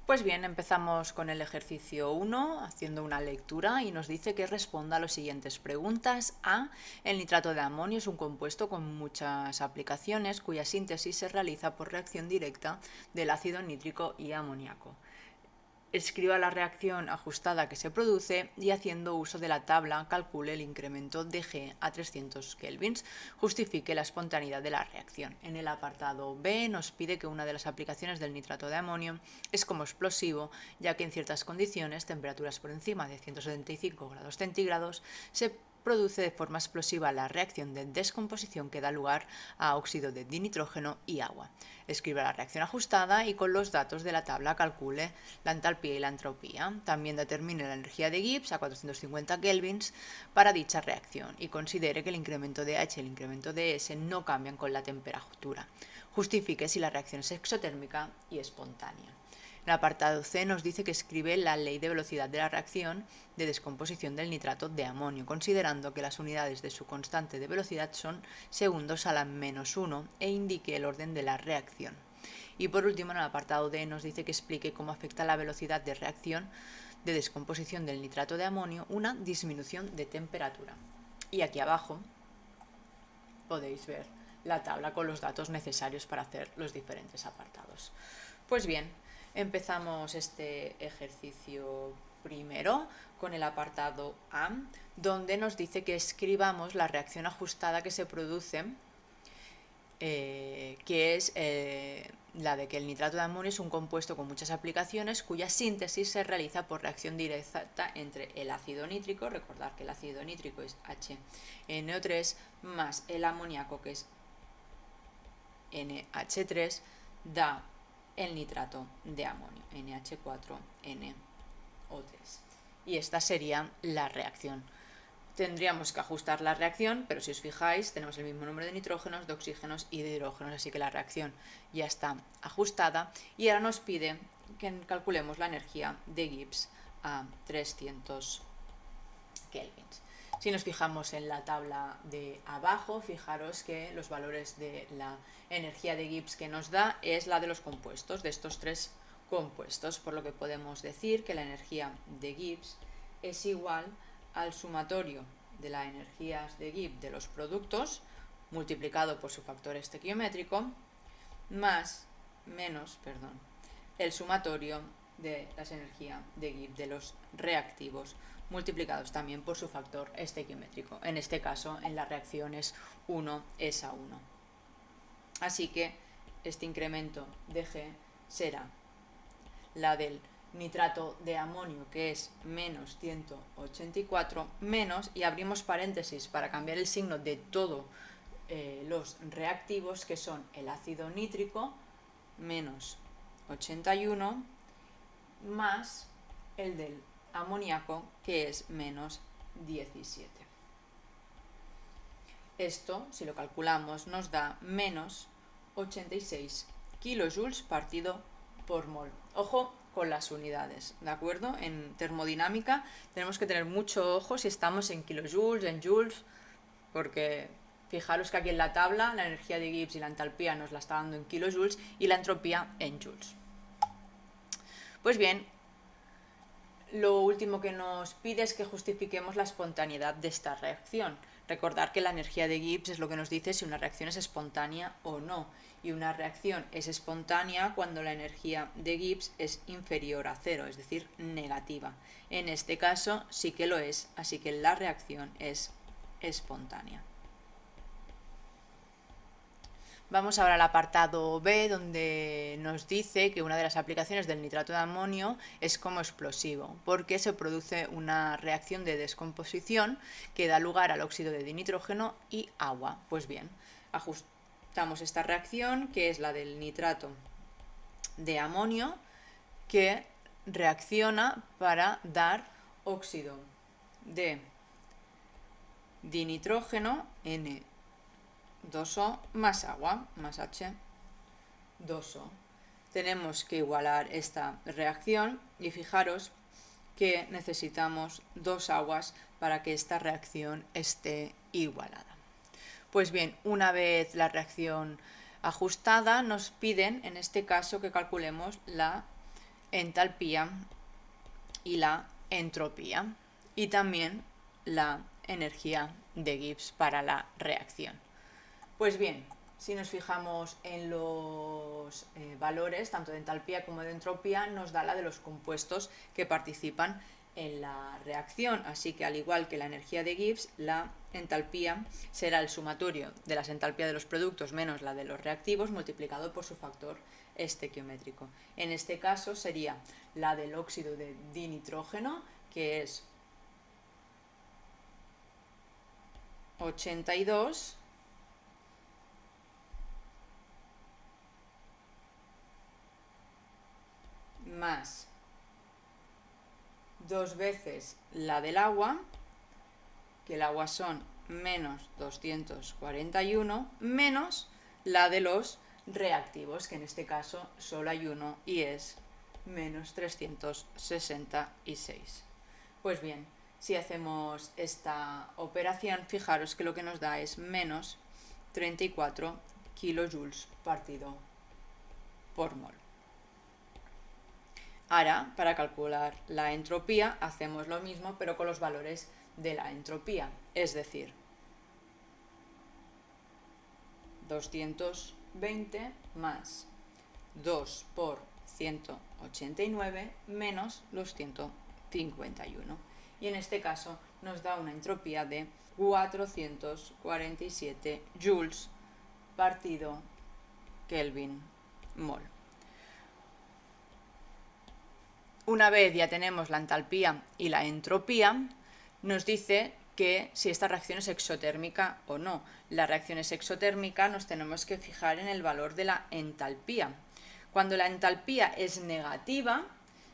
Pues bien, empezamos con el ejercicio 1, haciendo una lectura y nos dice que responda a las siguientes preguntas. A. El nitrato de amonio es un compuesto con muchas aplicaciones cuya síntesis se realiza por reacción directa del ácido nítrico y amoníaco. Escriba la reacción ajustada que se produce y haciendo uso de la tabla calcule el incremento de G a 300 kelvins. Justifique la espontaneidad de la reacción. En el apartado B nos pide que una de las aplicaciones del nitrato de amonio es como explosivo, ya que en ciertas condiciones, temperaturas por encima de 175 grados centígrados, se produce de forma explosiva la reacción de descomposición que da lugar a óxido de dinitrógeno y agua. Escriba la reacción ajustada y con los datos de la tabla calcule la entalpía y la entropía. También determine la energía de Gibbs a 450 kelvins para dicha reacción y considere que el incremento de H y el incremento de S no cambian con la temperatura. Justifique si la reacción es exotérmica y espontánea. El apartado C nos dice que escribe la ley de velocidad de la reacción de descomposición del nitrato de amonio, considerando que las unidades de su constante de velocidad son segundos a la -1 e indique el orden de la reacción. Y por último, en el apartado D nos dice que explique cómo afecta la velocidad de reacción de descomposición del nitrato de amonio una disminución de temperatura. Y aquí abajo podéis ver la tabla con los datos necesarios para hacer los diferentes apartados. Pues bien, empezamos este ejercicio primero con el apartado A, donde nos dice que escribamos la reacción ajustada que se produce, que es la de que el nitrato de amonio es un compuesto con muchas aplicaciones cuya síntesis se realiza por reacción directa entre el ácido nítrico, recordad que el ácido nítrico es HNO3, más el amoníaco, que es NH3, da el nitrato de amonio, NH4NO3. Y esta sería la reacción. Tendríamos que ajustar la reacción, pero si os fijáis tenemos el mismo número de nitrógenos, de oxígenos y de hidrógenos, así que la reacción ya está ajustada. Y ahora nos pide que calculemos la energía de Gibbs a 300 kelvins. Si nos fijamos en la tabla de abajo, fijaros que los valores de la energía de Gibbs que nos da es la de los compuestos, de estos tres compuestos, por lo que podemos decir que la energía de Gibbs es igual al sumatorio de las energías de Gibbs de los productos multiplicado por su factor estequiométrico menos el sumatorio de las energías de Gibbs de los reactivos multiplicados también por su factor estequiométrico. En este caso, en la reacción es 1 es a 1. Así que este incremento de G será la del nitrato de amonio, que es menos 184, menos, y abrimos paréntesis para cambiar el signo de todos los reactivos, que son el ácido nítrico, menos 81, más el del amoníaco, que es menos 17. Esto, si lo calculamos, nos da menos 86 kilojoules partido por mol. Ojo con las unidades, ¿de acuerdo? En termodinámica tenemos que tener mucho ojo si estamos en kilojoules, en joules, porque fijaros que aquí en la tabla la energía de Gibbs y la entalpía nos la está dando en kilojoules y la entropía en joules. Pues bien, lo último que nos pide es que justifiquemos la espontaneidad de esta reacción. Recordar que la energía de Gibbs es lo que nos dice si una reacción es espontánea o no. Y una reacción es espontánea cuando la energía de Gibbs es inferior a cero, es decir, negativa. En este caso sí que lo es, así que la reacción es espontánea. Vamos ahora al apartado B, donde nos dice que una de las aplicaciones del nitrato de amonio es como explosivo, porque se produce una reacción de descomposición que da lugar al óxido de dinitrógeno y agua. Pues bien, ajustamos esta reacción, que es la del nitrato de amonio, que reacciona para dar óxido de dinitrógeno, N2O, más agua, más H2O. Tenemos que igualar esta reacción y fijaros que necesitamos dos aguas para que esta reacción esté igualada. Pues bien, una vez la reacción ajustada, nos piden en este caso que calculemos la entalpía y la entropía, y también la energía de Gibbs para la reacción. Pues bien, si nos fijamos en los valores, tanto de entalpía como de entropía, nos da la de los compuestos que participan en la reacción. Así que, al igual que la energía de Gibbs, la entalpía será el sumatorio de las entalpías de los productos menos la de los reactivos multiplicado por su factor estequiométrico. En este caso sería la del óxido de dinitrógeno, que es 82, más 2 veces la del agua, que el agua son menos 241, menos la de los reactivos, que en este caso solo hay uno y es menos 366. Pues bien, si hacemos esta operación, fijaros que lo que nos da es menos 34 kilojoules partido por mol. Ahora, para calcular la entropía, hacemos lo mismo, pero con los valores de la entropía, es decir, 220 más 2 por 189 menos los 151. Y en este caso nos da una entropía de 447 joules partido Kelvin mol. Una vez ya tenemos la entalpía y la entropía, nos dice que si esta reacción es exotérmica o no. La reacción es exotérmica, nos tenemos que fijar en el valor de la entalpía. Cuando la entalpía es negativa,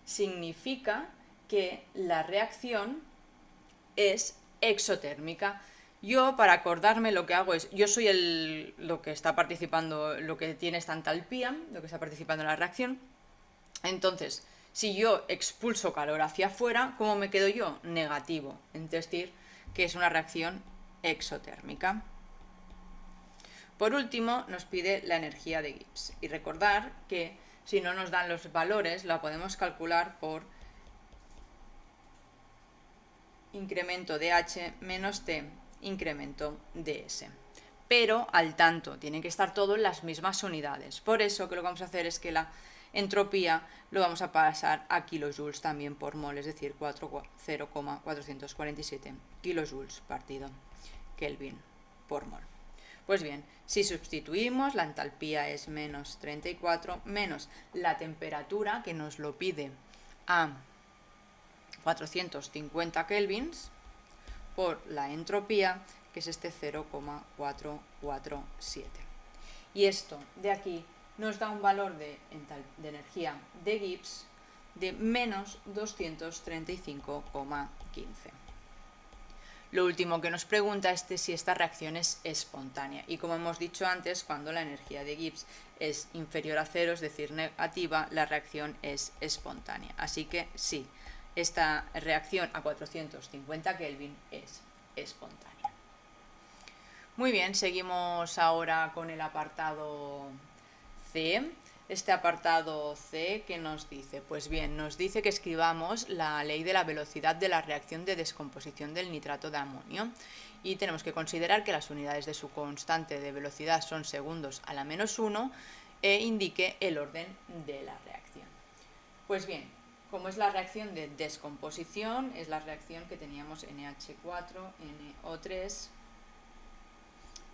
significa que la reacción es exotérmica. Yo, para acordarme, lo que hago es, yo soy lo que está participando, lo que tiene esta entalpía, lo que está participando en la reacción. Entonces, si yo expulso calor hacia afuera, ¿cómo me quedo yo? Negativo, es decir, que es una reacción exotérmica. Por último, nos pide la energía de Gibbs. Y recordar que si no nos dan los valores, la podemos calcular por incremento de H menos T incremento de S. Pero al tanto, tienen que estar todo en las mismas unidades. Por eso que lo que vamos a hacer es que la entropía lo vamos a pasar a kilojoules también por mol, es decir, 0,447 kilojoules partido Kelvin por mol. Pues bien, si sustituimos, la entalpía es menos 34 menos la temperatura, que nos lo pide a 450 kelvins, por la entropía, que es este 0,447. Y esto de aquí nos da un valor de energía de Gibbs de menos 235,15. Lo último que nos pregunta es si esta reacción es espontánea. Y como hemos dicho antes, cuando la energía de Gibbs es inferior a 0, es decir, negativa, la reacción es espontánea. Así que sí, esta reacción a 450 Kelvin es espontánea. Muy bien, seguimos ahora con el apartado C. Este apartado C, ¿qué nos dice? Pues bien, nos dice que escribamos la ley de la velocidad de la reacción de descomposición del nitrato de amonio y tenemos que considerar que las unidades de su constante de velocidad son segundos a la menos 1 e indique el orden de la reacción. Pues bien, como es la reacción de descomposición, es la reacción que teníamos NH4, NO3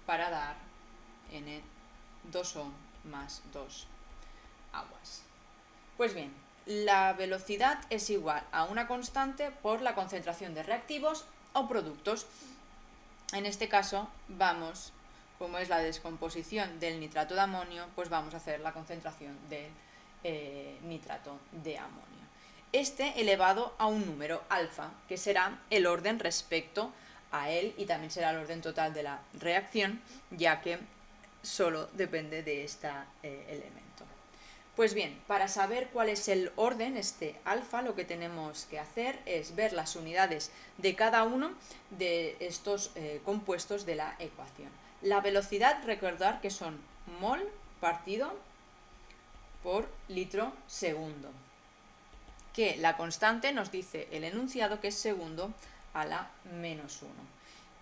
para dar N2O más 2 aguas. Pues bien, la velocidad es igual a una constante por la concentración de reactivos o productos. En este caso vamos, como es la descomposición del nitrato de amonio, pues vamos a hacer la concentración del nitrato de amonio. Este elevado a un número alfa, que será el orden respecto a él y también será el orden total de la reacción, ya que solo depende de este elemento. Pues bien, para saber cuál es el orden, este alfa, lo que tenemos que hacer es ver las unidades de cada uno de estos compuestos de la ecuación. La velocidad, recordar que son mol partido por litro segundo. que la constante nos dice el enunciado que es segundo a la menos 1.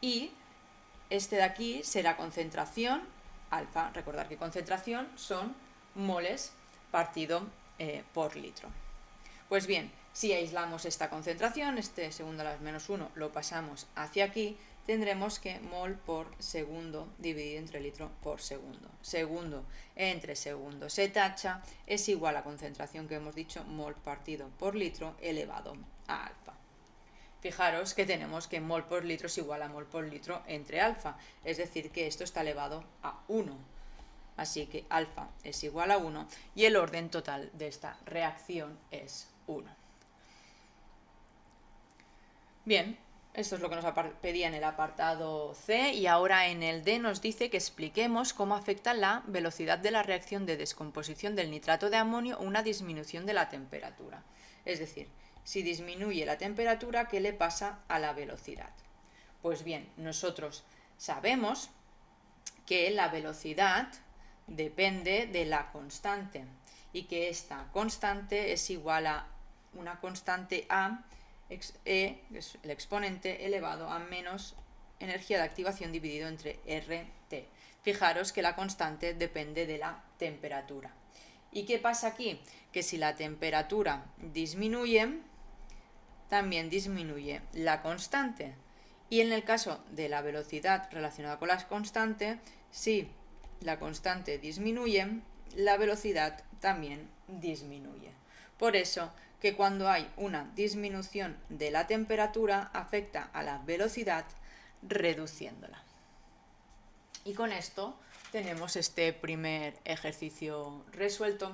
Y este de aquí será concentración alfa. Recordad que concentración son moles partido por litro. Pues bien, si aislamos esta concentración, este segundo a la menos 1 lo pasamos hacia aquí, tendremos que mol por segundo dividido entre litro por segundo. Segundo entre segundo se tacha, es igual a concentración que hemos dicho, mol partido por litro elevado a alfa. Fijaros que tenemos que mol por litro es igual a mol por litro entre alfa, es decir que esto está elevado a 1. Así que alfa es igual a 1 y el orden total de esta reacción es 1. Bien, esto es lo que nos pedía en el apartado C y ahora en el D nos dice que expliquemos cómo afecta la velocidad de la reacción de descomposición del nitrato de amonio una disminución de la temperatura. Es decir, si disminuye la temperatura, ¿qué le pasa a la velocidad? Pues bien, nosotros sabemos que la velocidad depende de la constante y que esta constante es igual a una constante A, E, que es el exponente elevado a menos energía de activación dividido entre RT. Fijaros que la constante depende de la temperatura. ¿Y qué pasa aquí? Que si la temperatura disminuye, también disminuye la constante. Y en el caso de la velocidad relacionada con la constante, si la constante disminuye, la velocidad también disminuye. Por eso que cuando hay una disminución de la temperatura afecta a la velocidad reduciéndola. Y con esto tenemos este primer ejercicio resuelto.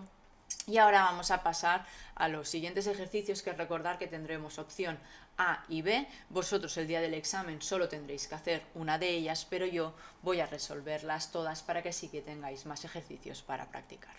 Y ahora vamos a pasar a los siguientes ejercicios, que recordar que tendremos opción A y B. Vosotros el día del examen solo tendréis que hacer una de ellas, pero yo voy a resolverlas todas para que sí que tengáis más ejercicios para practicar.